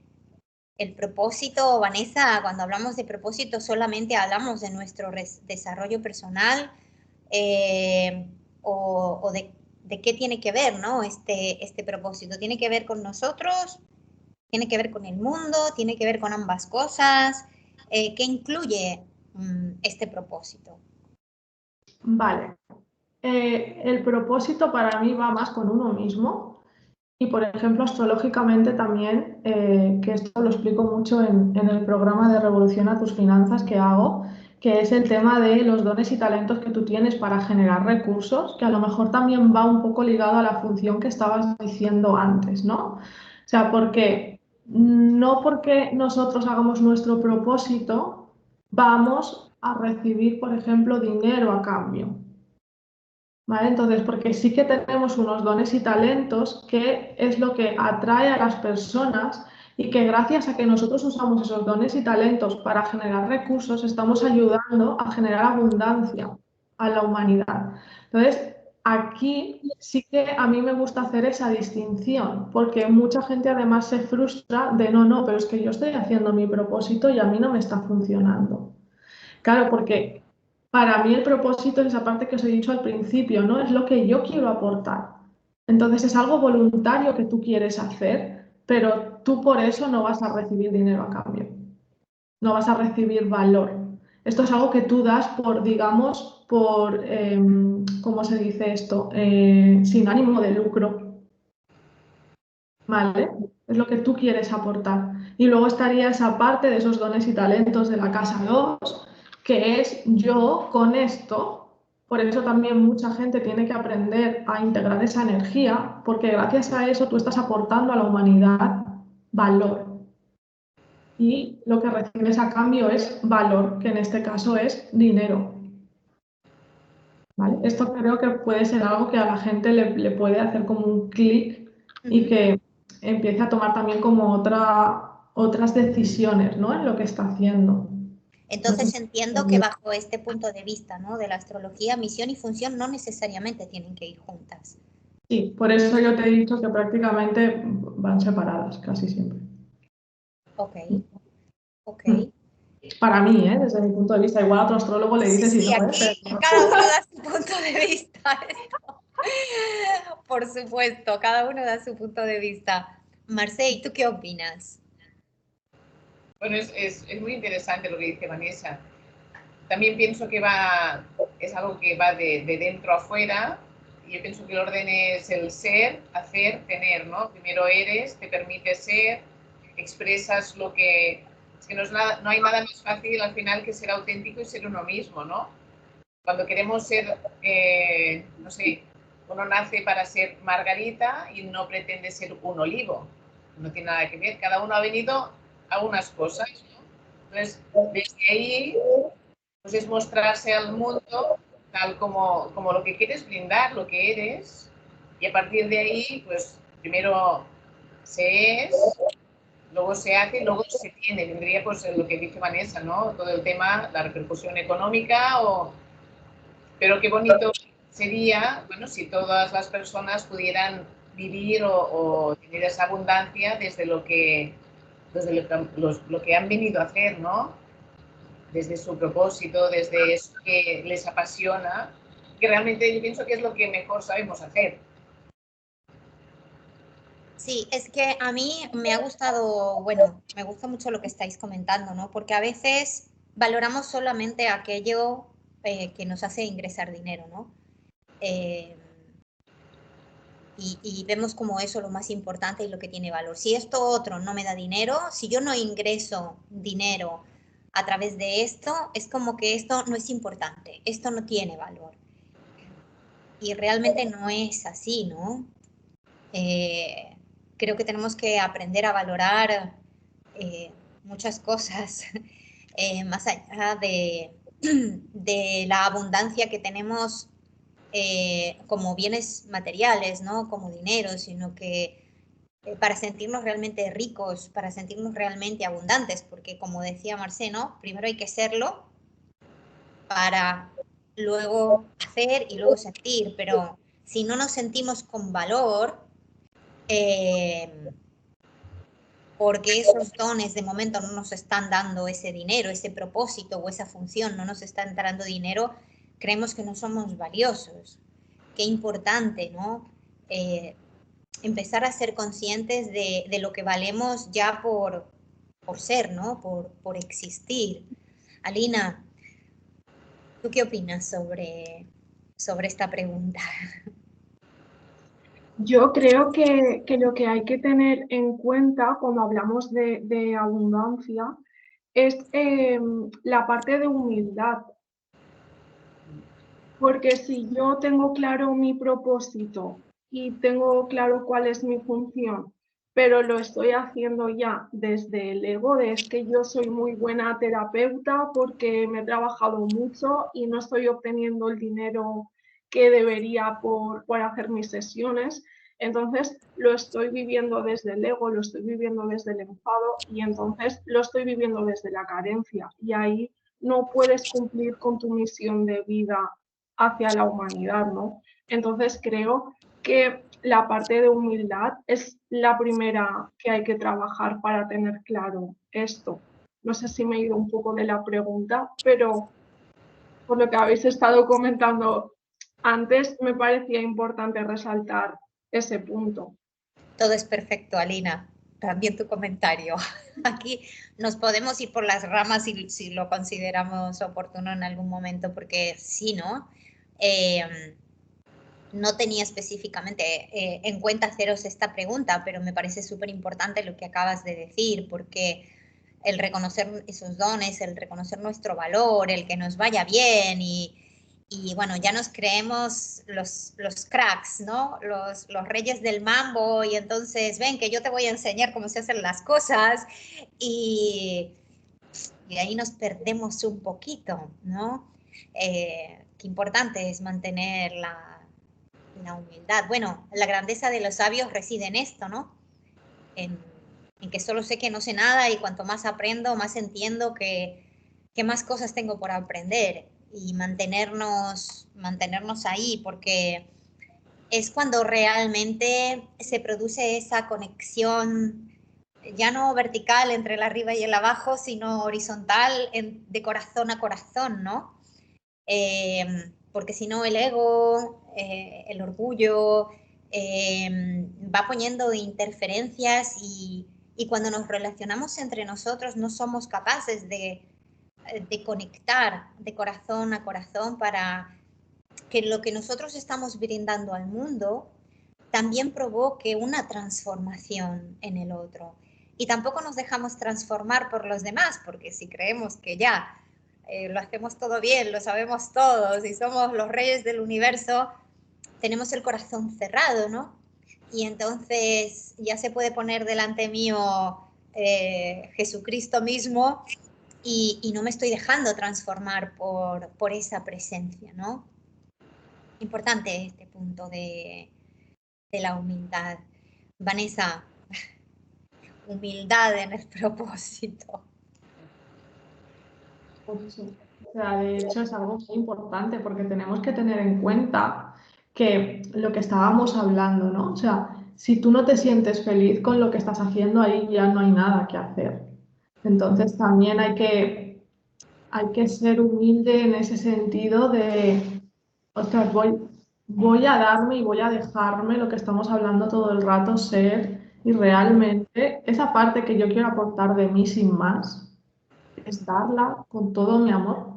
el propósito, Vanessa, cuando hablamos de propósito solamente hablamos de nuestro desarrollo personal o de qué tiene que ver, ¿no? Este propósito. ¿Tiene que ver con nosotros? ¿Tiene que ver con el mundo? ¿Tiene que ver con ambas cosas? ¿Qué incluye este propósito? Vale. El propósito para mí va más con uno mismo y, por ejemplo, astrológicamente también, que esto lo explico mucho en el programa de Revoluciona tus finanzas que hago, que es el tema de los dones y talentos que tú tienes para generar recursos, que a lo mejor también va un poco ligado a la función que estabas diciendo antes, ¿no? O sea, no porque nosotros hagamos nuestro propósito, vamos a recibir, por ejemplo, dinero a cambio. ¿Vale? Entonces, porque sí que tenemos unos dones y talentos que es lo que atrae a las personas y que gracias a que nosotros usamos esos dones y talentos para generar recursos, estamos ayudando a generar abundancia a la humanidad. Entonces, aquí sí que a mí me gusta hacer esa distinción, porque mucha gente además se frustra de no, pero es que yo estoy haciendo mi propósito y a mí no me está funcionando. Claro, porque para mí el propósito es esa parte que os he dicho al principio, ¿no? Es lo que yo quiero aportar. Entonces es algo voluntario que tú quieres hacer, pero tú por eso no vas a recibir dinero a cambio. No vas a recibir valor. Esto es algo que tú das por, digamos, ¿cómo se dice esto? Sin ánimo de lucro. ¿Vale? Es lo que tú quieres aportar. Y luego estaría esa parte de esos dones y talentos de la casa 2, que es yo con esto. Por eso también mucha gente tiene que aprender a integrar esa energía, porque gracias a eso tú estás aportando a la humanidad valor. Y lo que recibes a cambio es valor, que en este caso es dinero. ¿Vale? Esto creo que puede ser algo que a la gente le puede hacer como un clic y que empiece a tomar también como otras decisiones, ¿no? En lo que está haciendo. Entonces entiendo que bajo este punto de vista, ¿no? De la astrología, misión y función no necesariamente tienen que ir juntas. Sí, por eso yo te he dicho que prácticamente van separadas casi siempre. Ok, ok. Para mí, desde mi punto de vista, igual a otro astrólogo le dices Sí, y no, aquí cada uno da su punto de vista. Por supuesto, cada uno da su punto de vista. Marcel, ¿tú qué opinas? Bueno, es muy interesante lo que dice Vanessa. También pienso que es algo que va de dentro a afuera. Yo pienso que el orden es el ser, hacer, tener, ¿no? Primero eres, te permite ser, expresas lo que... Es que no hay nada más fácil al final que ser auténtico y ser uno mismo, ¿no? Cuando queremos ser, no sé, uno nace para ser Margarita y no pretende ser un olivo. No tiene nada que ver. Cada uno ha venido a unas cosas, ¿no? Entonces, desde ahí pues es mostrarse al mundo tal como lo que quieres brindar, lo que eres, y a partir de ahí, pues primero se es, luego se hace y luego se tiene. Tendría pues lo que dice Vanessa, ¿no? Todo el tema, la repercusión económica, pero qué bonito sería, bueno, si todas las personas pudieran vivir o tener esa abundancia desde lo que han venido a hacer, ¿no? Desde su propósito, desde eso que les apasiona, que realmente yo pienso que es lo que mejor sabemos hacer. Sí, es que a mí me ha gustado, bueno, me gusta mucho lo que estáis comentando, ¿no? Porque a veces valoramos solamente aquello que nos hace ingresar dinero, ¿no? y vemos como eso lo más importante y lo que tiene valor. Si esto otro no me da dinero, si yo no ingreso dinero a través de esto, es como que esto no es importante, esto no tiene valor. Y realmente no es así, ¿no? Creo que tenemos que aprender a valorar muchas cosas más allá de la abundancia que tenemos como bienes materiales, ¿no? Como dinero, sino que para sentirnos realmente ricos, para sentirnos realmente abundantes, porque como decía Marcé, ¿no? Primero hay que serlo para luego hacer y luego sentir, pero si no nos sentimos con valor, porque esos dones de momento no nos están dando ese dinero, ese propósito o esa función, no nos está entrando dinero, creemos que no somos valiosos. Qué importante, ¿no? Empezar a ser conscientes de lo que valemos ya por ser, ¿no? Por existir. Alina, ¿tú qué opinas sobre esta pregunta? Yo creo que lo que hay que tener en cuenta cuando hablamos de abundancia es la parte de humildad. Porque si yo tengo claro mi propósito y tengo claro cuál es mi función, pero lo estoy haciendo ya desde el ego, de es que yo soy muy buena terapeuta porque me he trabajado mucho y no estoy obteniendo el dinero que debería por hacer mis sesiones. Entonces lo estoy viviendo desde el ego, lo estoy viviendo desde el enfado y entonces lo estoy viviendo desde la carencia. Y ahí no puedes cumplir con tu misión de vida hacia la humanidad, ¿no? Entonces creo que la parte de humildad es la primera que hay que trabajar para tener claro esto. No sé si me he ido un poco de la pregunta, pero por lo que habéis estado comentando antes, me parecía importante resaltar ese punto. Todo es perfecto, Alina. También tu comentario. Aquí nos podemos ir por las ramas si lo consideramos oportuno en algún momento, porque sí, ¿no? No tenía específicamente en cuenta haceros esta pregunta, pero me parece súper importante lo que acabas de decir, porque el reconocer esos dones, el reconocer nuestro valor, el que nos vaya bien y bueno, ya nos creemos los cracks, ¿no? Los reyes del mambo y entonces ven que yo te voy a enseñar cómo se hacen las cosas y ahí nos perdemos un poquito, ¿no? Qué importante es mantener la humildad. Bueno, la grandeza de los sabios reside en esto, ¿no? En que solo sé que no sé nada y cuanto más aprendo, más entiendo que más cosas tengo por aprender y mantenernos ahí, porque es cuando realmente se produce esa conexión ya no vertical entre el arriba y el abajo, sino horizontal de corazón a corazón, ¿no? Porque si no el ego, el orgullo, va poniendo interferencias y cuando nos relacionamos entre nosotros no somos capaces de conectar de corazón a corazón para que lo que nosotros estamos brindando al mundo también provoque una transformación en el otro. Y tampoco nos dejamos transformar por los demás, porque si creemos que ya lo hacemos todo bien, lo sabemos todos y somos los reyes del universo, tenemos el corazón cerrado, ¿no? Y entonces ya se puede poner delante mío Jesucristo mismo y no me estoy dejando transformar por esa presencia, ¿no? Importante este punto de la humildad. Vanessa, humildad en el propósito. Pues eso. O sea, de hecho es algo muy importante porque tenemos que tener en cuenta que lo que estábamos hablando, ¿no? O sea, si tú no te sientes feliz con lo que estás haciendo, ahí ya no hay nada que hacer. Entonces también hay que ser humilde en ese sentido de, ostras, voy a darme y voy a dejarme lo que estamos hablando todo el rato ser y realmente esa parte que yo quiero aportar de mí sin más es darla con todo mi amor.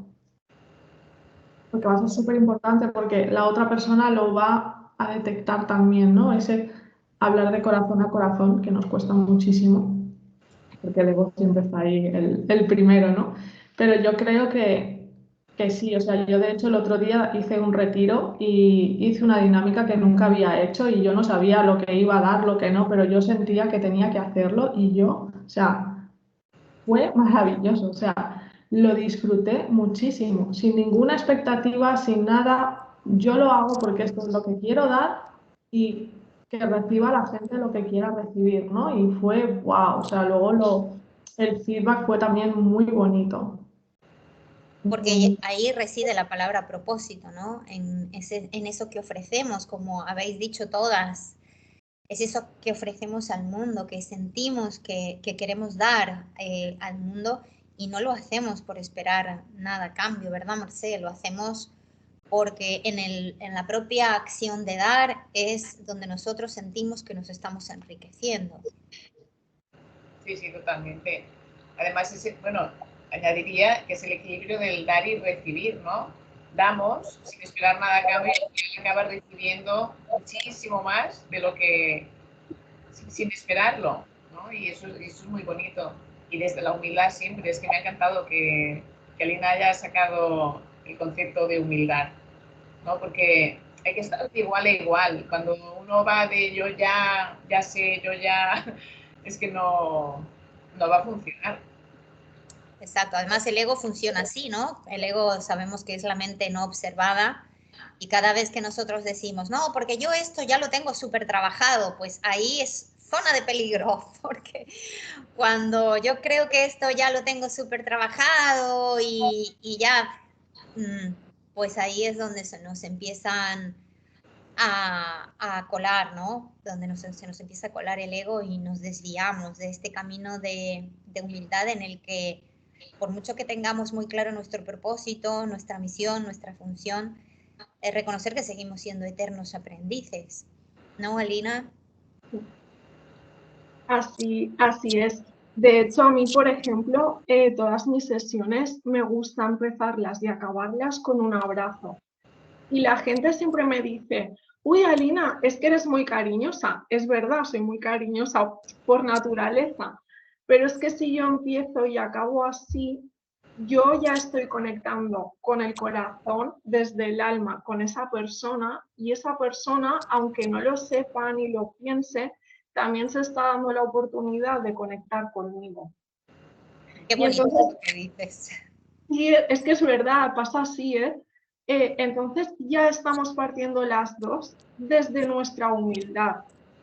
Porque va a ser súper importante porque la otra persona lo va a detectar también, ¿no? Ese hablar de corazón a corazón, que nos cuesta muchísimo, porque el ego siempre está ahí, el primero, ¿no? Pero yo creo que sí, o sea, yo de hecho el otro día hice un retiro y hice una dinámica que nunca había hecho y yo no sabía lo que iba a dar, lo que no, pero yo sentía que tenía que hacerlo y yo, o sea, fue maravilloso, o sea, lo disfruté muchísimo, sin ninguna expectativa, sin nada. Yo lo hago porque esto es lo que quiero dar y que reciba la gente lo que quiera recibir, ¿no? Y fue wow, o sea, luego el feedback fue también muy bonito. Porque ahí reside la palabra propósito, ¿no? En eso que ofrecemos, como habéis dicho todas, es eso que ofrecemos al mundo, que sentimos que queremos dar al mundo y no lo hacemos por esperar nada a cambio, ¿verdad, Marcelo? Lo hacemos porque en la propia acción de dar es donde nosotros sentimos que nos estamos enriqueciendo. Sí, sí, totalmente. Además, bueno, añadiría que es el equilibrio del dar y recibir, ¿no? Damos sin esperar nada a cambio y acabas recibiendo muchísimo más de lo que sin esperarlo, ¿no? Y eso es muy bonito. Y desde la humildad siempre, es que me ha encantado que Alina haya sacado el concepto de humildad, ¿no? Porque hay que estar de igual a igual. Cuando uno va de yo ya sé, yo ya, es que no va a funcionar. Exacto, además el ego funciona así, ¿no? El ego sabemos que es la mente no observada y cada vez que nosotros decimos, no, porque yo esto ya lo tengo súper trabajado, pues ahí es zona de peligro, porque cuando yo creo que esto ya lo tengo súper trabajado y ya, pues ahí es donde se nos empiezan a colar, ¿no? Donde se nos empieza a colar el ego y nos desviamos de este camino de humildad en el que, por mucho que tengamos muy claro nuestro propósito, nuestra misión, nuestra función, es reconocer que seguimos siendo eternos aprendices. ¿No, Alina? Así es. De hecho, a mí, por ejemplo, todas mis sesiones me gusta empezarlas y acabarlas con un abrazo. Y la gente siempre me dice, uy, Alina, es que eres muy cariñosa. Es verdad, soy muy cariñosa por naturaleza. Pero es que si yo empiezo y acabo así, yo ya estoy conectando con el corazón desde el alma con esa persona y esa persona, aunque no lo sepa ni lo piense, también se está dando la oportunidad de conectar conmigo. Qué Y bonito entonces, lo que dices. y es que es verdad, pasa así, ¿eh? Entonces ya estamos partiendo las dos desde nuestra humildad,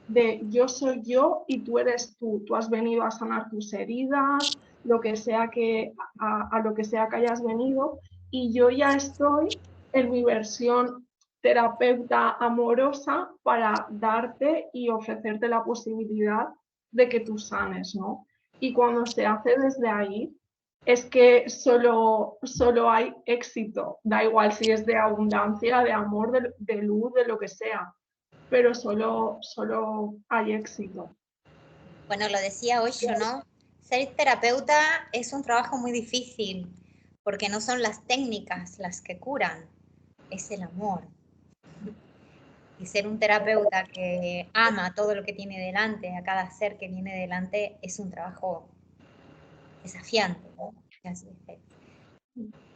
de yo soy yo y tú eres tú. Tú has venido a sanar tus heridas, lo que sea a lo que sea que hayas venido, y yo ya estoy en mi versión terapeuta amorosa para darte y ofrecerte la posibilidad de que tú sanes, ¿no? Y cuando se hace desde ahí, es que solo hay éxito, da igual si es de abundancia, de amor, de luz, de lo que sea, pero solo hay éxito. Bueno, lo decía Osho, ¿no? Ser terapeuta es un trabajo muy difícil porque no son las técnicas las que curan, es el amor. Y ser un terapeuta que ama todo lo que tiene delante, a cada ser que viene delante, es un trabajo desafiante, ¿no?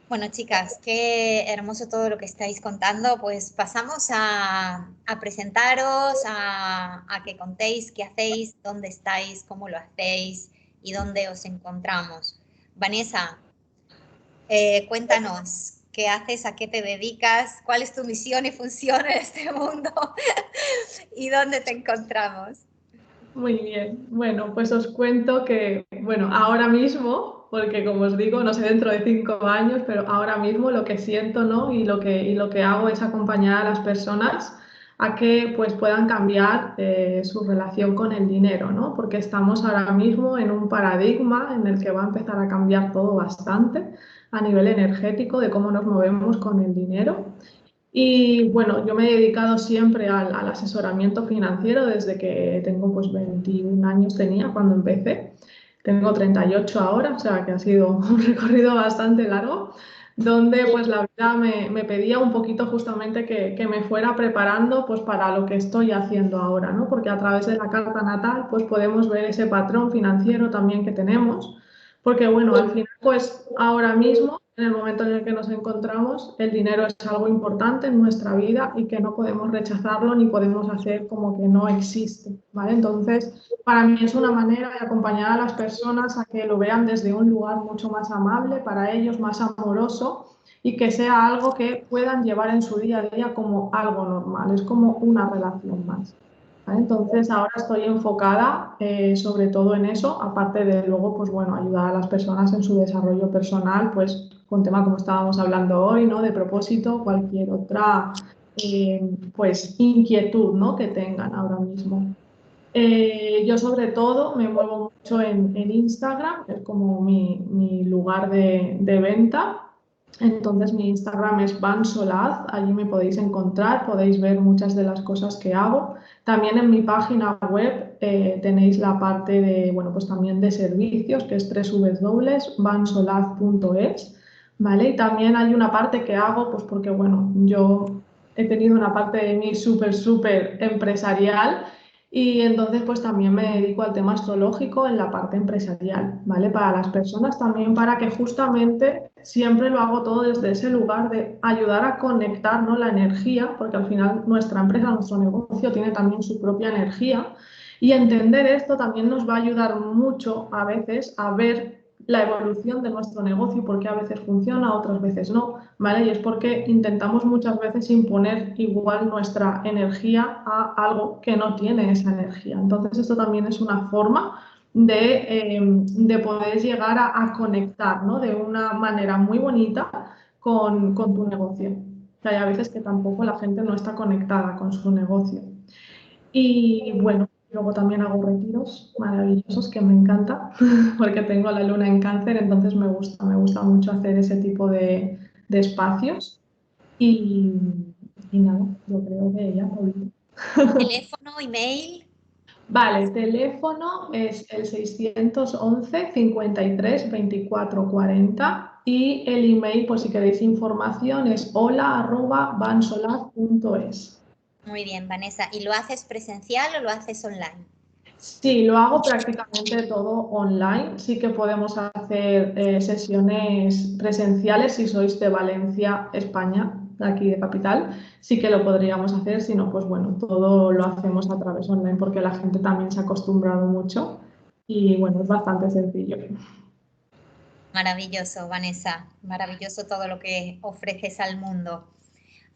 Bueno, chicas, qué hermoso todo lo que estáis contando. Pues pasamos a presentaros, a que contéis qué hacéis, dónde estáis, cómo lo hacéis y dónde os encontramos. Vanessa, cuéntanos, ¿qué haces, a qué te dedicas, cuál es tu misión y función en este mundo y dónde te encontramos? Muy bien, bueno, pues os cuento que, bueno, ahora mismo, porque como os digo, no sé dentro de 5 años, pero ahora mismo lo que siento, ¿no? Y lo que hago es acompañar a las personas a que pues puedan cambiar su relación con el dinero, ¿no? Porque estamos ahora mismo en un paradigma en el que va a empezar a cambiar todo bastante a nivel energético de cómo nos movemos con el dinero. Y bueno, yo me he dedicado siempre al asesoramiento financiero desde que tengo pues 21 años tenía cuando empecé. Tengo 38 ahora, o sea que ha sido un recorrido bastante largo. donde pues la vida me pedía un poquito justamente que me fuera preparando pues para lo que estoy haciendo ahora, ¿no? Porque a través de la carta natal pues podemos ver ese patrón financiero también que tenemos, porque bueno, al final pues ahora mismo, en el momento en el que nos encontramos, el dinero es algo importante en nuestra vida y que no podemos rechazarlo ni podemos hacer como que no existe, ¿vale? Entonces, para mí es una manera de acompañar a las personas a que lo vean desde un lugar mucho más amable para ellos, más amoroso y que sea algo que puedan llevar en su día a día como algo normal, es como una relación más. ¿Vale? Entonces ahora estoy enfocada sobre todo en eso, aparte de luego, pues bueno, ayudar a las personas en su desarrollo personal, pues con tema como estábamos hablando hoy, ¿no? De propósito, cualquier otra pues inquietud, ¿no? Que tengan ahora mismo. Yo sobre todo me muevo mucho en Instagram, es como mi lugar de venta. Entonces mi Instagram es Bansolaz, allí me podéis encontrar, podéis ver muchas de las cosas que hago. También en mi página web tenéis la parte de, bueno, pues también de servicios, que es www.bansolaz.es, ¿vale? Y también hay una parte que hago, pues porque, bueno, yo he tenido una parte de mí súper empresarial y entonces pues también me dedico al tema astrológico en la parte empresarial, ¿vale? Para las personas también, para que justamente siempre lo hago todo desde ese lugar de ayudar a conectar, ¿no? La energía, porque al final nuestra empresa, nuestro negocio tiene también su propia energía y entender esto también nos va a ayudar mucho a veces a ver la evolución de nuestro negocio, porque a veces funciona, otras veces no, ¿vale? Y es porque intentamos muchas veces imponer igual nuestra energía a algo que no tiene esa energía. Entonces, esto también es una forma de poder llegar a conectar, ¿no? De una manera muy bonita con tu negocio. Que hay a veces que tampoco la gente no está conectada con su negocio. Y bueno, luego también hago retiros maravillosos que me encanta porque tengo la luna en cáncer, entonces me gusta mucho hacer ese tipo de espacios. Y, y nada, yo creo que ya ahorita. Teléfono, email. Vale, teléfono es el 611 53 24 40 y el email, pues si queréis información, es hola@bansolaz.es. Muy bien, Vanessa. ¿Y lo haces presencial o lo haces online? Sí, lo hago prácticamente todo online. Sí que podemos hacer sesiones presenciales si sois de Valencia, España, de aquí de capital. Sí que lo podríamos hacer, si no, pues bueno, todo lo hacemos a través online porque la gente también se ha acostumbrado mucho y bueno, es bastante sencillo. Maravilloso, Vanessa. Maravilloso todo lo que ofreces al mundo.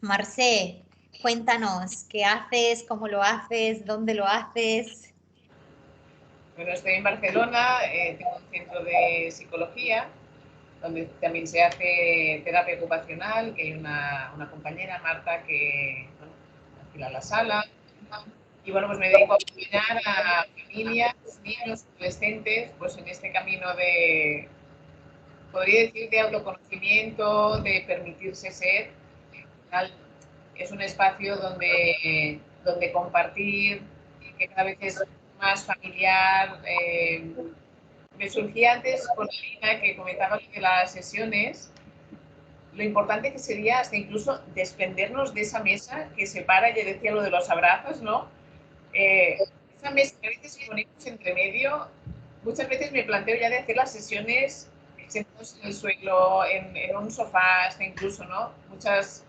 Marcé, cuéntanos, ¿qué haces? ¿Cómo lo haces? ¿Dónde lo haces? Bueno, estoy en Barcelona, tengo un centro de psicología donde también se hace terapia ocupacional, que hay una compañera, Marta, que bueno, alquila la sala. Y bueno, pues me dedico a acompañar a familias, niños, adolescentes, pues en este camino de, podría decir, de autoconocimiento, de permitirse ser. Al final es un espacio donde compartir, que cada vez es más familiar. Me surgía antes con la línea que comentaba de las sesiones, lo importante que sería hasta incluso desprendernos de esa mesa que separa, ya decía lo de los abrazos, ¿no? Esa mesa que a veces ponemos entre medio, muchas veces me planteo ya de hacer las sesiones sentados en el suelo, en un sofá, hasta incluso, ¿no? Muchas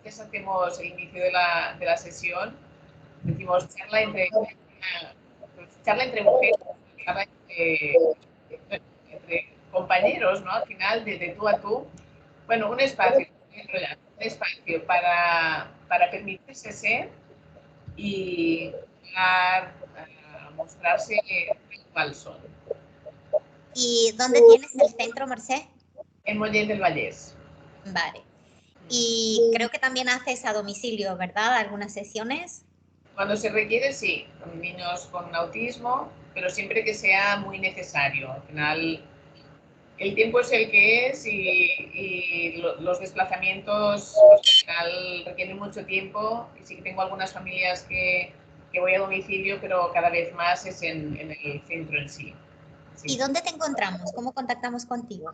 veces hacemos el inicio de la sesión, decimos charla entre mujeres, charla entre compañeros, ¿no? Al final, de tú a tú. Bueno, un espacio para permitirse ser y mostrarse tal cual son. ¿Y dónde tienes el centro, Mercé? En Mollet del Vallès. Vale. Y creo que también haces a domicilio, ¿verdad? Algunas sesiones. Cuando se requiere, sí, con niños con autismo, pero siempre que sea muy necesario. Al final, el tiempo es el que es y los desplazamientos pues, al final requieren mucho tiempo. Y sí que tengo algunas familias que voy a domicilio, pero cada vez más es en el centro en sí. ¿Y dónde te encontramos? ¿Cómo contactamos contigo?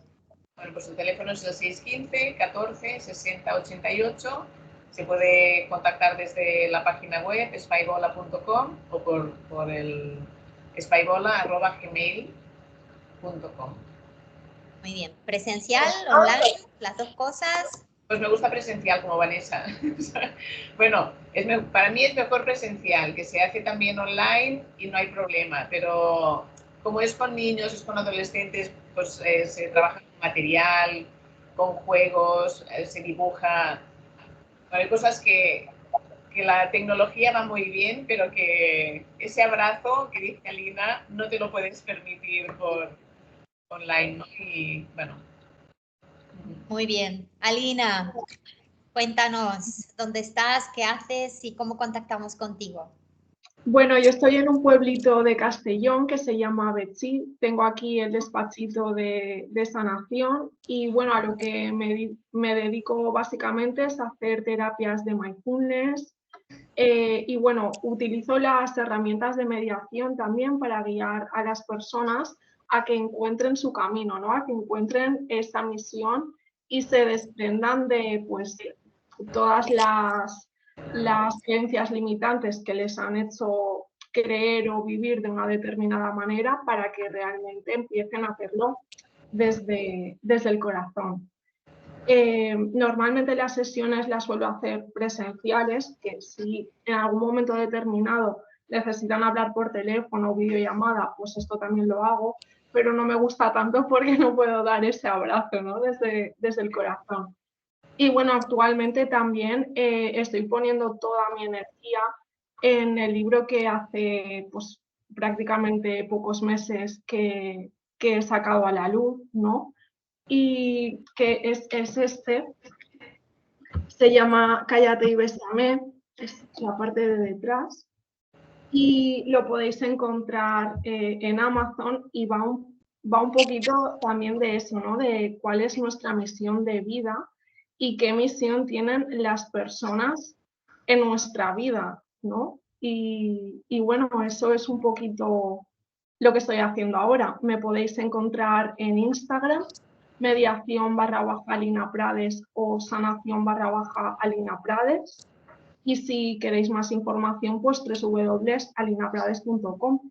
Bueno, pues el teléfono es el 615 14 60 88. Se puede contactar desde la página web spybola.com o por el spybola@gmail.com. Muy bien. ¿Presencial, online, las dos cosas? Pues me gusta presencial como Vanessa. Bueno, para mí es mejor presencial, que se hace también online y no hay problema, pero como es con niños, es con adolescentes, pues se trabaja con material, con juegos, se dibuja. Hay cosas que la tecnología va muy bien, pero que ese abrazo que dice Alina no te lo puedes permitir por online, ¿no? Y bueno. Muy bien. Alina, cuéntanos dónde estás, qué haces y cómo contactamos contigo. Bueno, yo estoy en un pueblito de Castellón que se llama Betxí. Tengo aquí el despachito de sanación y bueno, a lo que me dedico básicamente es a hacer terapias de mindfulness y bueno, utilizo las herramientas de mediación también para guiar a las personas a que encuentren su camino, ¿no? A que encuentren esa misión y se desprendan de pues todas las creencias limitantes que les han hecho creer o vivir de una determinada manera para que realmente empiecen a hacerlo desde el corazón. Normalmente las sesiones las suelo hacer presenciales, que si en algún momento determinado necesitan hablar por teléfono o videollamada, pues esto también lo hago, pero no me gusta tanto porque no puedo dar ese abrazo, ¿no? desde el corazón. Y bueno, actualmente también estoy poniendo toda mi energía en el libro que hace pues, prácticamente pocos meses que he sacado a la luz, ¿no? Y que es este, se llama Cállate y bésame, es la parte de detrás, y lo podéis encontrar en Amazon y va un poquito también de eso, ¿no? De cuál es nuestra misión de vida y qué misión tienen las personas en nuestra vida, ¿no? Y bueno, eso es un poquito lo que estoy haciendo ahora. Me podéis encontrar en Instagram, mediación_Alina Prades o sanación_Alina Prades. Y si queréis más información, pues www.alinaprades.com.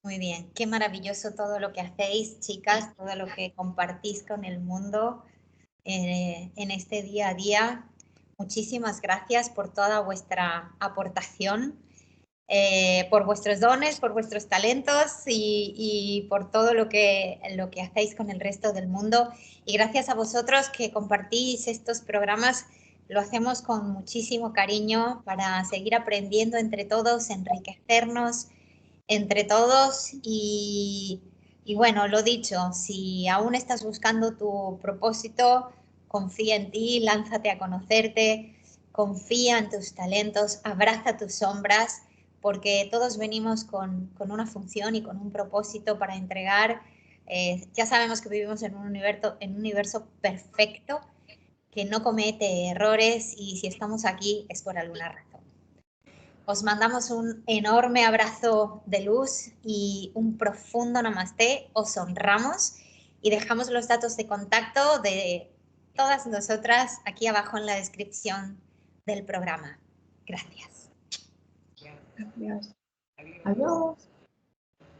Muy bien, qué maravilloso todo lo que hacéis, chicas, todo lo que compartís con el mundo en este día a día. Muchísimas gracias por toda vuestra aportación, por vuestros dones, por vuestros talentos y por todo lo que hacéis con el resto del mundo. Y gracias a vosotros que compartís estos programas. Lo hacemos con muchísimo cariño para seguir aprendiendo entre todos, enriquecernos entre todos y bueno, lo dicho, si aún estás buscando tu propósito, confía en ti, lánzate a conocerte, confía en tus talentos, abraza tus sombras, porque todos venimos con una función y con un propósito para entregar. Ya sabemos que vivimos en un universo perfecto, que no comete errores y si estamos aquí es por alguna razón. Os mandamos un enorme abrazo de luz y un profundo namaste. Os honramos y dejamos los datos de contacto de todas nosotras aquí abajo en la descripción del programa. Gracias. Gracias. Adiós. Adiós.